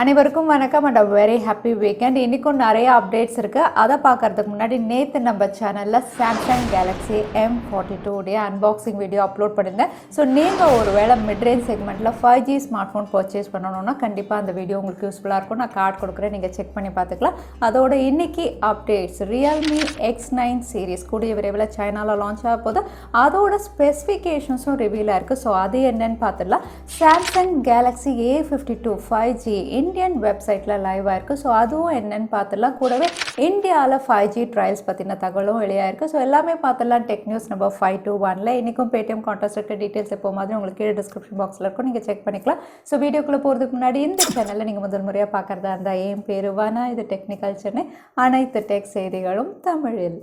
அனைவருக்கும் வணக்கம் and very happy weekend. இன்றைக்கும் நிறைய அப்டேட்ஸ் இருக்குது. அதை பார்க்குறதுக்கு முன்னாடி நேற்று நம்ம சேனலில் சாம்சங் கேலக்ஸி M42 உடைய அன்பாக்சிங் வீடியோ அப்லோட் பண்ணியிருந்தேன். ஸோ நீங்கள் ஒரு வேளை மிட்ரேஞ்ச் செக்மெண்ட்டில் 5G ஸ்மார்ட் ஃபோன் பர்ச்சேஸ் பண்ணணுன்னா கண்டிப்பாக அந்த வீடியோ உங்களுக்கு யூஸ்ஃபுல்லாக இருக்கும். நான் கார்டு கொடுக்குறேன், நீங்கள் செக் பண்ணி பார்த்துக்கலாம். அதோட இன்றைக்கி அப்டேட்ஸ் Realme X9 சீரீஸ் கூடிய விரைவில் சைனாவில் லான்ச் ஆக போது அதோட ஸ்பெசிஃபிகேஷன்ஸும் ரிவீல் ஆயிருக்கு. ஸோ அது என்னன்னு பார்த்துடலாம். Samsung Galaxy A52 5G Indian வெப்சைட்டில் லைவ் ஆயிருக்கு. ஸோ அதுவும் என்னென்னு பார்த்துடலாம். கூடவே இந்தியாவில் 5G ட்ரையல்ஸ் பற்றின தகவலும் வெளியாயிருக்கு. ஸோ எல்லாமே பார்த்துடலாம் டெக் நியூஸ் நம்பர் 521. இன்றைக்கும் பேடிஎம் கான்டெஸ்ட் இருக்க டீட்டெயில்ஸ் எப்போ மாதிரி உங்களுக்கு கீழே டிஸ்கிரிப்ஷன் பாக்ஸில் இருக்கும், நீங்கள் செக் பண்ணிக்கலாம். ஸோ வீடியோக்குள்ளே போகிறதுக்கு முன்னாடி இந்த சேனலில் நீங்கள் முதல் முறையாக பார்க்குறதா இருந்தால் என் பேர் வானா, இது டெக்னிக்கல் சென்னை, அனைத்து டெக் செய்திகளும் தமிழில்.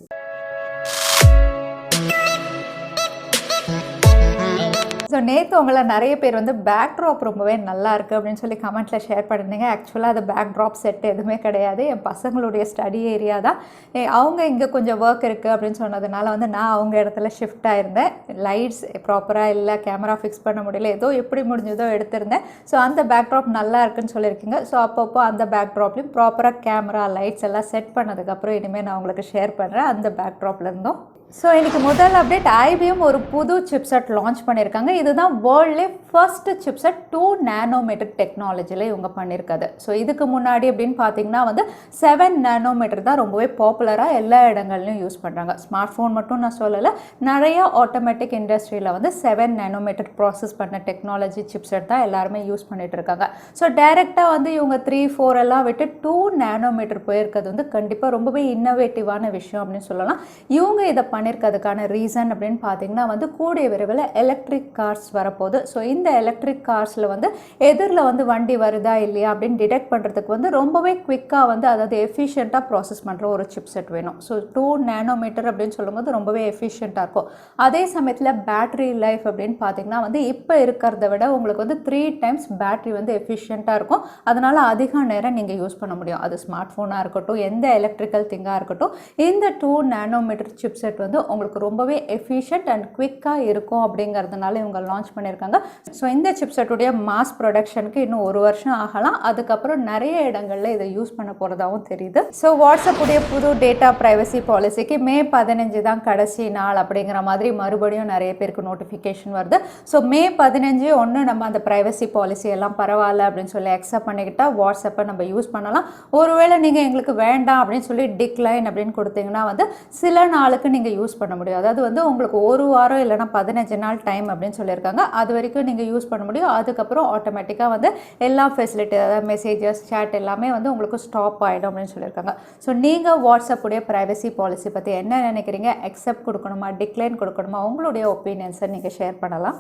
ஸோ நேற்று உங்களை நிறைய பேர் வந்து பேக் ட்ராப் ரொம்பவே நல்லா இருக்குது அப்படின்னு சொல்லி கமெண்ட்டில் ஷேர் பண்ணியிருந்தீங்க. ஆக்சுவலாக அது பேக் ட்ராப் செட் எதுவுமே கிடையாது. என் பசங்களுடைய ஸ்டடி ஏரியா தான். அவங்க இங்கே கொஞ்சம் ஒர்க் இருக்குது அப்படின்னு சொன்னதுனால வந்து நான் அவங்க இடத்துல ஷிஃப்ட் ஆகிருந்தேன். லைட்ஸ் ப்ராப்பராக இல்லை, கேமரா ஃபிக்ஸ் பண்ண முடியல, ஏதோ எப்படி முடிஞ்சதோ எடுத்திருந்தேன். ஸோ அந்த பேக் ட்ராப் நல்லா இருக்குன்னு சொல்லியிருக்கீங்க. ஸோ அப்பப்போ அந்த பேக் ட்ராப்லையும் ப்ராப்பராக கேமரா லைட்ஸ் எல்லாம் செட் பண்ணதுக்கப்புறம் இனிமேல் நான் உங்களுக்கு ஷேர் பண்ணுறேன் அந்த பேக் ட்ராப்லேருந்தும். ஸோ இன்றைக்கி முதல் அப்டேட், IBM ஒரு புது சிப்செட் லான்ச் பண்ணியிருக்காங்க. இதுதான் வேர்ல்ட்லே ஃபர்ஸ்ட் சிப்செட் 2 நானோமீட்டர் டெக்னாலஜியில் இவங்க பண்ணியிருக்காது. ஸோ இதுக்கு முன்னாடி அப்படின்னு பார்த்தீங்கன்னா வந்து 7 நானோமீட்டர் தான் ரொம்பவே பாப்புலராக எல்லா இடங்கள்லையும் யூஸ் பண்ணுறாங்க. ஸ்மார்ட் ஃபோன் மட்டும் நான் சொல்லலை, நிறைய ஆட்டோமேட்டிக் இண்டஸ்ட்ரியில் வந்து 7 நானோமீட்டர் ப்ராசஸ் பண்ண டெக்னாலஜி சிப்செட் தான் எல்லாருமே யூஸ் பண்ணிகிட்டு இருக்காங்க. ஸோ டைரெக்டாக வந்து இவங்க 3, 4 எல்லாம் விட்டு 2 நானோமீட்டர் போயிருக்கிறது வந்து கண்டிப்பாக ரொம்பவே இன்னோவேட்டிவான விஷயம் அப்படின்னு சொல்லலாம். இவங்க இதை பண்ணியிருக்கிறதுக்கான ரீசன் அப்படின்னு பார்த்தீங்கன்னா வந்து கூடிய விரைவில் எலக்ட்ரிக் கார்ஸ் வரப்போகுது. ஸோ இந்த எலக்ட்ரிக் கார்ஸில் வந்து எதிரில் வந்து வண்டி வருதா இல்லையா அப்படின்னு டிடெக்ட் பண்ணுறதுக்கு வந்து ரொம்பவே குவிக்காக வந்து அதாவது எஃபிஷியண்ட்டாக ப்ராசஸ் பண்ணுற ஒரு சிப்செட் வேணும். ஸோ 2 நானோமீட்டர் அப்படின்னு சொல்லும்போது ரொம்பவே எஃபிஷியண்ட்டாக இருக்கும். அதே சமயத்தில் பேட்டரி லைஃப் அப்படின்னு பார்த்தீங்கன்னா வந்து இப்போ இருக்கிறத விட உங்களுக்கு வந்து 3 டைம்ஸ் பேட்டரி வந்து எஃபிஷியண்ட்டாக இருக்கும். அதனால் அதிக நேரம் நீங்கள் யூஸ் பண்ண முடியும். அது ஸ்மார்ட் ஃபோனாக இருக்கட்டும், எந்த எலக்ட்ரிக்கல் திங்காக இருக்கட்டும், இந்த 2 நானோமீட்டர் சிப்செட் வந்து உங்களுக்கு ரொம்பவே எஃபிஷியன்ட் அண்ட் குவிக்காக இருக்கும் அப்படிங்கிறதுனால இவங்க லான்ச் பண்ணியிருக்காங்க. ஸோ இந்த சிப்செட்டுடைய மாஸ் ப்ரொடக்ஷனுக்கு இன்னும் 1 வருஷம் ஆகலாம். அதுக்கப்புறம் நிறைய இடங்களில் இதை யூஸ் பண்ண போகிறதாகவும் தெரியுது. ஸோ வாட்ஸ்அப்புடைய புது டேட்டா ப்ரைவசி பாலிசிக்கு May 15 தான் கடைசி நாள் அப்படிங்கிற மாதிரி மறுபடியும் நிறைய பேருக்கு நோட்டிஃபிகேஷன் வருது. ஸோ May 15 ஒன்று நம்ம அந்த ப்ரைவசி பாலிசி எல்லாம் பரவாயில்ல அப்படின்னு சொல்லி அக்செப்ட் பண்ணிக்கிட்டால் வாட்ஸ்அப்பை நம்ம யூஸ் பண்ணலாம். ஒருவேளை நீங்கள் எங்களுக்கு வேண்டாம் அப்படின்னு சொல்லி டிக்ளைன் அப்படின்னு கொடுத்தீங்கன்னா வந்து சில நாளுக்கு நீங்கள் யூஸ் பண்ண முடியும். அதாவது வந்து உங்களுக்கு 1 வாரம் இல்லைனா 15 நாள் டைம் அப்படின்னு சொல்லியிருக்காங்க. அது வரைக்கும் நீங்கள் யூஸ் பண்ண முடியும். அதுக்கப்புறம் ஆட்டோமேட்டிக்காக வந்து எல்லா ஃபெசிலிட்டி, அதாவது மெசேஜஸ், சேட் எல்லாமே வந்து உங்களுக்கு ஸ்டாப் ஆகிடும் அப்படின்னு சொல்லியிருக்காங்க. ஸோ நீங்கள் வாட்ஸ்அப்புடைய ப்ரைவசி பாலிசி பற்றி என்ன நினைக்கிறீங்க? அக்செப்ட் கொடுக்கணுமா, டிக்ளைன் கொடுக்கணுமா? உங்களுடைய ஒப்பீனியன்ஸை நீங்கள் ஷேர் பண்ணலாம்.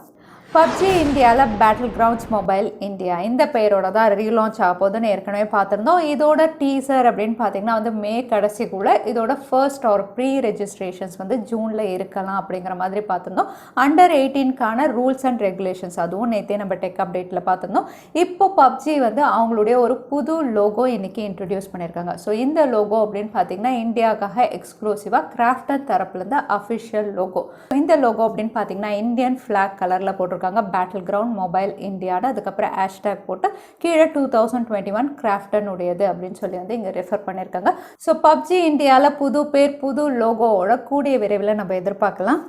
Pubg இந்தியாவில் BattleGrounds மொபைல் இந்தியா இந்த பெயரோட தான் ரீலான்ச் ஆக போதுன்னு ஏற்கனவே பார்த்துருந்தோம். இதோட டீசர் அப்படின்னு பார்த்தீங்கன்னா வந்து மே கடைசிக்குள்ளே இதோட ஃபர்ஸ்ட் ஒரு ப்ரீ ரெஜிஸ்ட்ரேஷன்ஸ் வந்து ஜூனில் இருக்கலாம் அப்படிங்கிற மாதிரி பார்த்துருந்தோம். அண்டர் 18க்கான ரூல்ஸ் அண்ட் ரெகுலேஷன்ஸ் அதுவும் நேற்றே நம்ம டெக் அப்டேட்டில் பார்த்துருந்தோம். இப்போ Pubg வந்து அவங்களுடைய ஒரு புது லோகோ இன்றைக்கி இன்ட்ரடியூஸ் பண்ணியிருக்காங்க. ஸோ இந்த லோகோ அப்படின்னு பார்த்தீங்கன்னா இந்தியாவுக்காக எக்ஸ்க்ளூசிவாக கிராஃப்டர் தரப்புலேருந்து அஃபிஷியல் லோகோ. இந்த லோகோ அப்படின்னு பார்த்தீங்கன்னா இந்தியன் ஃப்ளாக் கலரில் போட்டிருக்காங்க. BattleGround மொபைல் இந்தியான்னு அதுக்கப்புறம் ஹேஷ்டேக் போட்டு கீழே 2021 கிராஃப்டன் உடையது அப்படின்னு சொல்லி வந்து இங்கே ரெஃபர் பண்ணியிருக்காங்க. ஸோ Pubg இந்தியாவில் புது பேர், புது லோகோவோட கூடிய விரைவில் நம்ம எதிர்பார்க்கலாம்.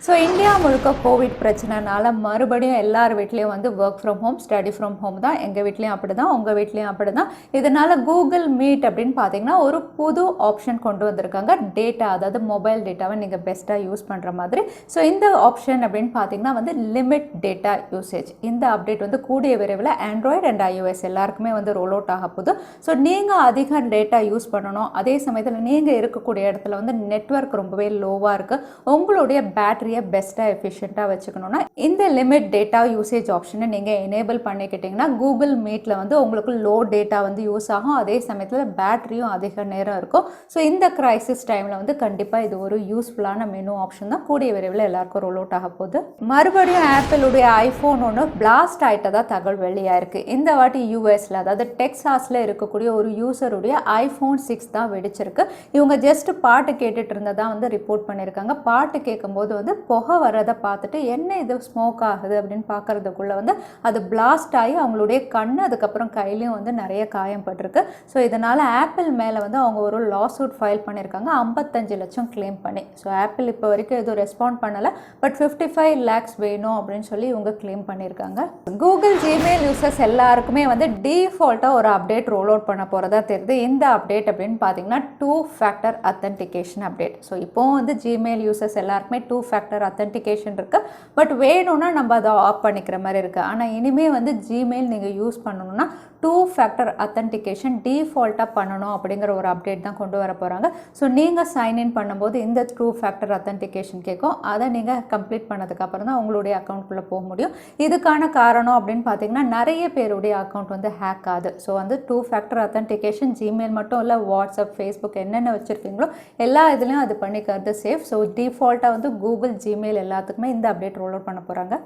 ஸோ இந்தியா முழுக்க கோவிட் பிரச்சனைனால மறுபடியும் எல்லார் வீட்லேயும் வந்து work from home, study from home தான். எங்கள் வீட்லேயும் அப்படி தான், உங்கள் வீட்லேயும் அப்படி தான். இதனால் கூகுள் மீட் அப்படின்னு பார்த்தீங்கன்னா ஒரு புது ஆப்ஷன் கொண்டு வந்திருக்காங்க. டேட்டா, அதாவது மொபைல் டேட்டாவை நீங்கள் பெஸ்ட்டாக யூஸ் பண்ணுற மாதிரி. ஸோ இந்த ஆப்ஷன் அப்படின்னு பார்த்தீங்கன்னா வந்து லிமிட் டேட்டா யூசேஜ். இந்த அப்டேட் வந்து கூடிய விரைவில் ஆண்ட்ராய்டு அண்ட் iOS எல்லாருக்குமே வந்து ரோல் அவுட் ஆக போகுது. ஸோ நீங்கள் அதிக டேட்டா யூஸ் பண்ணணும், அதே சமயத்தில் நீங்கள் இருக்கக்கூடிய இடத்துல வந்து நெட்வொர்க் ரொம்பவே லோவாக இருக்குது, உங்களுடைய பேட்டரி பெஸ்ட்டாக எஃபிஷியண்ட்டாக வச்சுக்கணும்னா இந்த லிமிட் டேட்டா யூசேஜ் ஆப்ஷனை நீங்கள் எனேபிள் பண்ணிக்கிட்டிங்கன்னா கூகுள் மீட்டில் வந்து உங்களுக்கு லோ டேட்டா வந்து யூஸ் ஆகும். அதே சமயத்தில் பேட்டரியும் அதிக நேரம் இருக்கும். ஸோ இந்த கிரைசிஸ் டைமில் வந்து கண்டிப்பாக இது ஒரு யூஸ்ஃபுல்லான மெனு ஆப்ஷன் தான். கூடிய விரைவில் எல்லாருக்கும் ரோல் அவுட் ஆக போகுது. மறுபடியும் ஆப்பிளுடைய ஐஃபோன் ஒன்று பிளாஸ்ட் ஆகிட்டதாக தகவல் வெளியாயிருக்கு. இந்த வாட்டி யூஎஸில், அதாவது டெக்சாஸில் இருக்கக்கூடிய ஒரு யூசருடைய iPhone 6 தான் வெடிச்சிருக்கு. இவங்க ஜஸ்ட் பாட்டு கேட்டுட்டு இருந்ததாக வந்து ரிப்போர்ட் பண்ணியிருக்காங்க. பாட்டு கேட்கும்போது வந்து புகை வரதை பார்த்துட்டு என்ன இது ஸ்மோக் ஆகுது அப்படின்னு பார்க்குறதுக்குள்ளே வந்து அது பிளாஸ்ட் ஆகி அவங்களுடைய கண் அதுக்கப்புறம் கையிலையும் வந்து நிறைய காயம் பட்டிருக்கு. ஸோ இதனால் ஆப்பிள் மேலே வந்து அவங்க ஒரு லாசூட் ஃபைல் பண்ணியிருக்காங்க 55 லட்சம் கிளைம் பண்ணி. ஸோ ஆப்பிள் இப்போ வரைக்கும் எதுவும் ரெஸ்பாண்ட் பண்ணலை, பட் 55 lakhs வேணும் அப்படின்னு சொல்லி இவங்க கிளைம் பண்ணியிருக்காங்க. கூகுள் ஜிமெயில் யூசர்ஸ் எல்லாருக்குமே வந்து டீஃபால்ட்டாக ஒரு அப்டேட் ரோல் அவுட் பண்ண போகிறதா தெரியுது. இந்த அப்டேட் அப்படின்னு பார்த்தீங்கன்னா 2 factor authentication அப்டேட். ஸோ இப்போவும் வந்து ஜிமெயில் யூசர்ஸ் எல்லாருக்குமே 2 factor authentication இருக்குது, பட் வேணும்னா நம்ம அதை ஆஃப் பண்ணிக்கிற மாதிரி இருக்குது. ஆனால் இனிமேல் வந்து ஜிமெயில் நீங்கள் யூஸ் பண்ணணும்னா 2 factor authentication டிஃபால்ட்டாக பண்ணணும் அப்படிங்கிற ஒரு அப்டேட் தான் கொண்டு வர போகிறாங்க. ஸோ நீங்கள் சைன்இன் பண்ணும்போது இந்த 2 factor authentication கேட்கும். அதை நீங்கள் கம்ப்ளீட் பண்ணதுக்கப்புறம் தான் உங்களுடைய அக்கௌண்ட்குள்ளே போக முடியும். இதுக்கான காரணம் அப்படின்னு பார்த்தீங்கன்னா நிறைய பேருடைய அக்கௌண்ட் வந்து ஹேக் ஆகுது. ஸோ வந்து 2 factor authentication ஜிமெயில் மட்டும் இல்லை, வாட்ஸ்அப், ஃபேஸ்புக் என்னென்ன வச்சுருக்கீங்களோ எல்லா இதுலேயும் அது பண்ணிக்கிறது சேஃப். ஸோ டிஃபால்ட்டாக வந்து கூகுள் ஜிமெயில் எல்லாத்துக்குமே இந்த அப்டேட் ரோல் அவுட் பண்ண போகிறாங்க.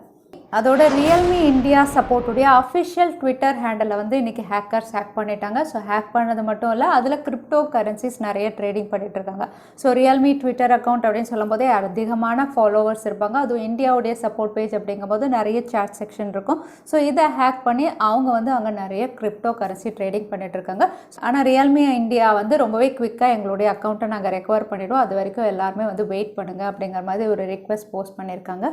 அதோட ரியல்மி இந்தியா சப்போர்ட்டுடைய அஃபிஷியல் ட்விட்டர் ஹேண்டலில் வந்து இன்றைக்கி ஹேக்கர்ஸ் ஹேக் பண்ணிட்டாங்க. ஸோ ஹேக் பண்ணது மட்டும் இல்லை, அதில் கிரிப்டோ கரன்சிஸ் நிறைய ட்ரேடிங் பண்ணிட்டு இருக்காங்க. ஸோ ரியல்மி ட்விட்டர் அக்கௌண்ட் அப்படின்னு சொல்லும் போதே அதிகமான ஃபாலோவர்ஸ் இருப்பாங்க. அதுவும் இந்தியாவுடைய சப்போர்ட் பேஜ் அப்படிங்கும்போது நிறைய சாட் செக்ஷன் இருக்கும். ஸோ இதை ஹேக் பண்ணி அவங்க வந்து அங்கே நிறைய கிரிப்டோ கரன்சி ட்ரேடிங் பண்ணிட்டு இருக்காங்க. ஆனால் ரியல்மி இந்தியா வந்து ரொம்பவே குவிக்காக எங்களுடைய அக்கௌண்ட்டை நாங்கள் ரெக்கவர் பண்ணிவிடுவோம், அது வரைக்கும் எல்லாருமே வந்து வெயிட் பண்ணுங்கள் அப்படிங்கிற மாதிரி ஒரு ரிக்வெஸ்ட் போஸ்ட் பண்ணியிருக்காங்க.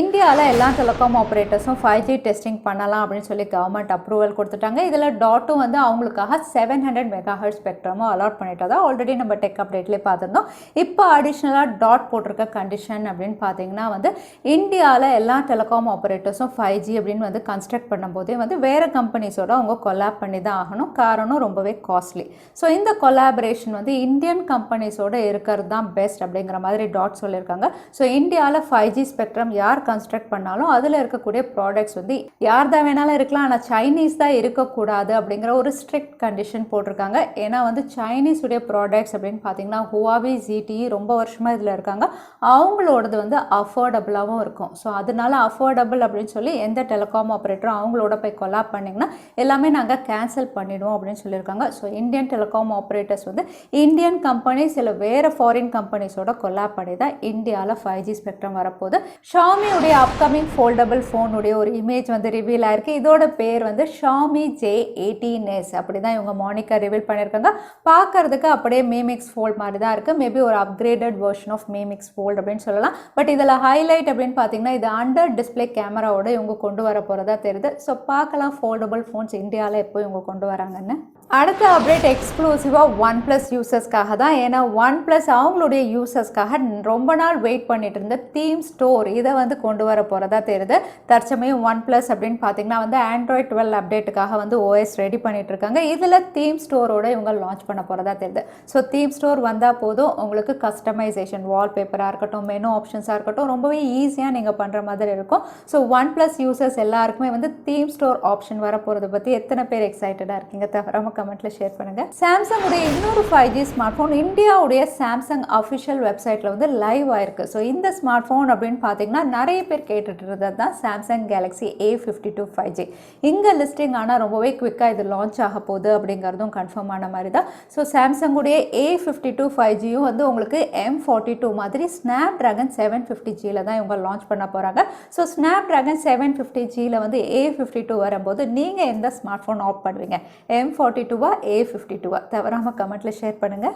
இந்தியாவில் எல்லா டெலிகாம் ஆப்ரேட்டர்ஸும் 5G டெஸ்டிங் பண்ணலாம் அப்படின்னு சொல்லி கவர்மெண்ட் அப்ரூவல் கொடுத்துட்டாங்க. இதில் டாட்டும் வந்து அவங்களுக்காக 700 MHz ஸ்பெக்ட்ரமும் அலாட் பண்ணிட்டதா ஆல்ரெடி நம்ம டெக் அப்டேட்லேயே பார்த்துருந்தோம். இப்போ அடிஷ்னலாக டாட் போட்டிருக்க கண்டிஷன் அப்படின்னு பார்த்தீங்கன்னா வந்து இந்தியாவில் எல்லா டெலிகாம் ஆப்ரேட்டர்ஸும் 5G அப்படின்னு வந்து கன்ஸ்ட்ரக்ட் பண்ணும்போதே வந்து வேறு கம்பெனிஸோட அவங்க கொலாப் பண்ணி தான் ஆகணும். காரணம் ரொம்பவே காஸ்ட்லி. ஸோ இந்த கொலாபரேஷன் வந்து இந்தியன் கம்பெனிஸோட இருக்கிறது தான் பெஸ்ட் அப்படிங்கிற மாதிரி டாட் சொல்லியிருக்காங்க. ஸோ இந்தியாவில் 5G ஸ்பெக்ட்ரம் யார் கன்ஸ்ட்ரக்ட் பண்ணாலும் அதில் இருக்கக்கூடிய ப்ராடக்ட்ஸ் வந்து யார் தான் வேணாலும் இருக்கலாம், ஆனால் சைனீஸ் தான் இருக்கக்கூடாது அப்படிங்கிற ஒரு ஸ்ட்ரிக்ட் கண்டிஷன் போட்டிருக்காங்க. ஏன்னா வந்து சைனீஸ் உடைய ப்ராடக்ட்ஸ் அப்படின்னு பார்த்தீங்கன்னா Huawei ZTE ரொம்ப வருஷமாக இதில் இருக்காங்க. அவங்களோடது வந்து அஃபோர்டபுளாகவும் இருக்கும். ஸோ அதனால அஃபோர்டபுள் அப்படின்னு சொல்லி எந்த டெலிகாம் ஆப்ரேட்டரும் அவங்களோட போய் கொலாப் பண்ணிங்கன்னா எல்லாமே நாங்கள் கேன்சல் பண்ணிடுவோம் அப்படின்னு சொல்லியிருக்காங்க. ஸோ இந்தியன் டெலிகாம் ஆப்ரேட்டர்ஸ் வந்து இந்தியன் கம்பெனிஸ் இல்லை வேறு ஃபாரின் கம்பெனிஸோட கொலாப் பண்ணி தான் இந்தியாவில் 5G ஸ்பெக்ட்ரம் வரப்போகுது. Xiaomi உடைய அப்கமிங் ஃபோல்டபிள் ஃபோனுடைய ஒரு இமேஜ் வந்து ரிவீல் ஆயிருக்கு. இதோட பேர் வந்து Xiaomi J18s அப்படி தான் இவங்க மானிக்கா ரிவீல் பண்ணியிருக்காங்க. பார்க்கறதுக்கு அப்படியே மீமிக்ஸ் ஃபோல்ட் மாதிரி தான் இருக்குது. மேபி ஒரு அப்கிரேடட் வெர்ஷன் ஆஃப் மீமிக்ஸ் ஃபோல்ட் அப்படின்னு சொல்லலாம். பட் இதில் ஹைலைட் அப்படின்னு பார்த்தீங்கன்னா இது அண்டர் டிஸ்பிளே கேமராவோட இவங்க கொண்டு வர போகிறதா தெரியுது. ஸோ பார்க்கலாம் ஃபோல்டபுள் ஃபோன்ஸ் இந்தியாவில் எப்போ இவங்க கொண்டு வராங்கன்னு. அடுத்த அப்டேட் எக்ஸ்க்ளூசிவாக OnePlus யூசர்ஸ்க்காக தான். ஏன்னா OnePlus அவங்களுடைய யூசர்ஸ்க்காக ரொம்ப நாள் வெயிட் பண்ணிட்டு இருந்த தீம் ஸ்டோர் இதை வந்து கொண்டு வர போகிறதா தெரியுது. தற்சமயம் OnePlus அப்படின்னு பார்த்தீங்கன்னா வந்து Android 12 அப்டேட்டுக்காக வந்து OS ரெடி பண்ணிட்டு இருக்காங்க. இதில் தீம் ஸ்டோரோட இவங்க லான்ச் பண்ண போகிறதா தெரியுது. ஸோ தீம் ஸ்டோர் வந்தால் போதும் உங்களுக்கு கஸ்டமைசேஷன் வால்பேப்பராக இருக்கட்டும், மெனு ஆப்ஷன்ஸாக இருக்கட்டும் ரொம்பவே ஈஸியாக நீங்கள் பண்ணுற மாதிரி இருக்கும். ஸோ OnePlus யூசர்ஸ் எல்லாருக்குமே வந்து தீம் ஸ்டோர் ஆப்ஷன் வர போகிறத பற்றி எத்தனை பேர் எக்ஸைட்டடாக இருக்கீங்க தவிர கமெண்ட்ல ஷேர் பண்ணுங்க. சாம்சங் உடைய இன்னொரு 5G ஸ்மார்ட் போன் இந்தியாவுடைய சாம்சங் அஃபிஷியல் வெப்சைட்ல வந்து லைவ் ஆயிருக்கு. ஸோ இந்த ஸ்மார்ட் போன் அப்படின்னு பார்த்தீங்கன்னா நிறைய பேர் கேட்டுட்டு இருந்தது தான் சாம்சங் கேலக்ஸி A52 5G. இங்கே லிஸ்டிங் ஆனால் ரொம்பவே குவிக்காக இது லான்ச் ஆக போகுது அப்படிங்கிறதும் கன்ஃபார்ம் ஆன மாதிரி தான். ஸோ சாம்சங் உடைய A52 5Gயும் வந்து உங்களுக்கு M42 மாதிரி ஸ்னாப் டிராகன் 750Gல தான் இவங்க லான்ச் பண்ண போகிறாங்க. ஸோ ஸ்னாப் டிராகன் 750Gல வந்து A52 வரும்போது நீங்கள் எந்த ஸ்மார்ட் ஃபோன் ஆப்ட் பண்ணுவீங்க? M42 A52 தவறாம கமெண்ட்ல ஷேர் பண்ணுங்க.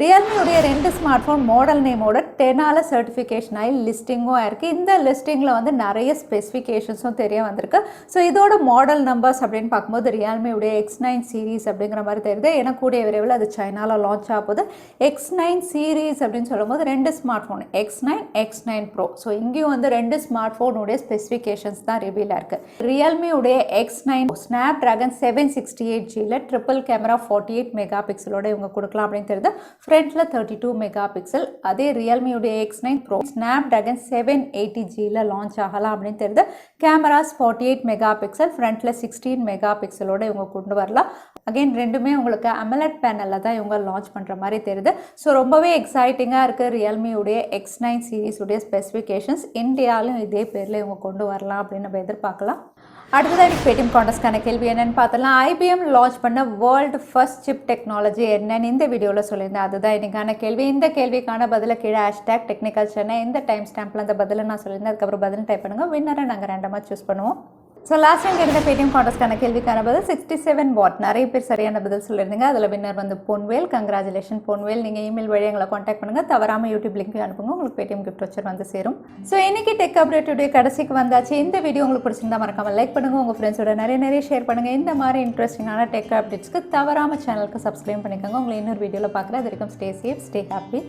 ரியல்மியுடைய 2 ஸ்மார்ட் ஃபோன் மாடல் நேமோட 10ஆல் சர்டிஃபிகேஷன் ஆகி லிஸ்டிங்கும் ஆயிருக்கு. இந்த லிஸ்டிங்கில் வந்து நிறைய ஸ்பெசிஃபிகேஷன்ஸும் தெரிய வந்திருக்கு. ஸோ இதோட மாடல் நம்பர்ஸ் அப்படின்னு பார்க்கும்போது ரியல்மியுடைய X9 சீரீஸ் அப்படிங்கிற மாதிரி தெரியுது. ஏன்னா கூடிய விரைவில் அது சைனாவில் லான்ச் ஆகுது. X9 சீரீஸ் அப்படின்னு சொல்லும்போது 2 smart phone X9, X9 Pro. So இங்கேயும் வந்து 2 ஸ்மார்ட் ஃபோனுடைய ஸ்பெசிஃபிகேஷன்ஸ் தான் ரிவீலாக இருக்குது. ரியல்மியுடைய X9 ஸ்னாப் டிராகன் 768Gல ட்ரிபிள் கேமரா 48 மெகா பிக்சலோட இவங்க கொடுக்கலாம் அப்படின்னு தெரியுது. ஃப்ரண்ட்ல 32 மெகா பிக்சல். அதே ரியல்மியுடைய X9 Pro ஸ்னாப் டிராகன் 780Gல லான்ச் ஆகலாம் அப்படின்னு தெரியுது. கேமராஸ் 48 மெகா பிக்சல், ஃப்ரண்ட்ல 16 மெகா பிக்சலோட இவங்க கொண்டு வரலாம். அகைன் ரெண்டுமே உங்களுக்கு AMOLED பேனலில் தான் இவங்க லான்ச் பண்ணுற மாதிரி தெரியுது. ஸோ ரொம்பவே எக்ஸைட்டிங்காக இருக்குது ரியல்மியுடைய X9 சீரீஸுடைய ஸ்பெசிஃபிகேஷன்ஸ். இந்தியாவிலும் இதே பேரில் இவங்க கொண்டு வரலாம் அப்படின்னு நம்ம எதிர்பார்க்கலாம். அடுத்ததாக எனக்கு பேடிஎம் கான்டெஸ்ட்கான கேள்வி என்னென்னு பார்த்தலாம். ஐபிஎம் லான்ச் பண்ண வேர்ல்டு ஃபர்ஸ்ட் சிப் டெக்னாலஜி என்னன்னு இந்த வீடியோவில் சொல்லியிருந்தேன். அதுதான் எனக்கான கேள்வி. இந்த கேள்விக்கான பதிலை கீழே #technicalchennai இந்த டைம் ஸ்டாம்பில் அந்த பதிலை நான் சொல்லியிருந்தேன். அதுக்கப்புறம் பதில் டைப் பண்ணுங்கள். வின்னரை நாங்கள் ரேண்டமாக சூஸ் பண்ணுவோம். ஸோ லாஸ்ட் டைம் கேட்ட பேடிஎம் கான்டெஸ்ட்கான கேள்விக்கான பதில் 67 வாட். நிறைய பேர் சரியான பதில் சொல்லியிருந்தீங்க. அதில் வின்னர் வந்து பொன்வேல். கங்க்ராச்சுலேஷன் பொன்வேல். நீங்கள் இமெயில் வழி எங்களை காண்டாக்ட் பண்ணுங்கள். தவறாமல் யூடியூப் லிங்க் அனுப்புங்க. உங்களுக்கு பேடிஎம் கிஃப்ட் வச்சர் வந்து சேரும். ஸோ இன்றைக்கி டெக் அப்டேட்டுடைய கடைசிக்கு வந்தாச்சு. இந்த வீடியோ உங்களுக்கு பிடிச்சிருந்தா மறக்காமல் லைக் பண்ணுங்கள். உங்கள் ஃப்ரெண்ட்ஸோட நிறைய ஷேர் பண்ணுங்கள். இந்த மாதிரி இன்ட்ரெஸ்டிங்கான டெக் அப்டேட்ஸ்க்கு தவறாமல் சேனலுக்கு சப்ஸ்கிரைப் பண்ணிக்கோங்க. உங்களை இன்னொரு வீடியோவில் பார்க்குறேன். அது வரைக்கும் ஸ்டே சேஃப், ஸ்டே ஹாப்பி.